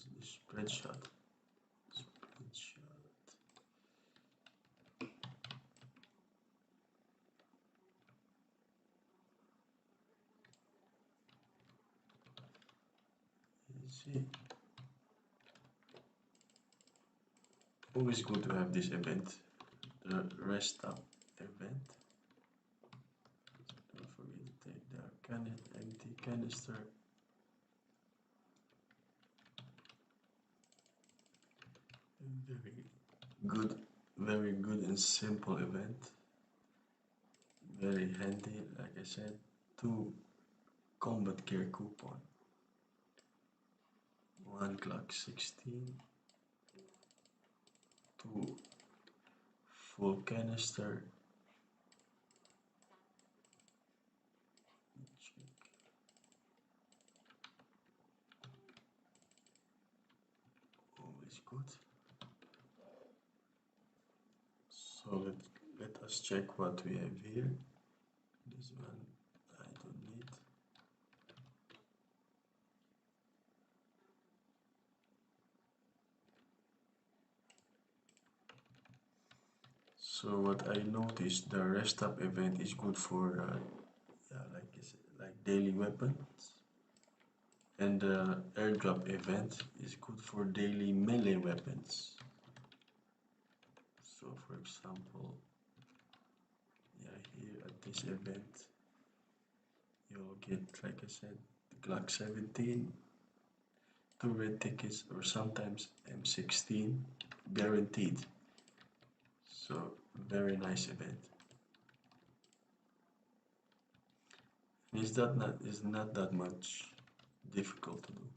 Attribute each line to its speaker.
Speaker 1: was the spread shot. Spread shot. Let's see. Always good to have this event, the rest up event. Don't forget to take the empty canister. Very good and simple event. Very handy, like I said. 2 combat gear coupon. 1 Glock 16. 2 full canister. Check. Always good. So let us check what we have here. This one I don't need. So what I noticed, the rest up event is good for like daily weapons, and the airdrop event is good for daily melee weapons. So for example, here at this event, you'll get, like I said, the Glock 17, 2 red tickets, or sometimes M16, guaranteed. So very nice event. It's not that much difficult to do.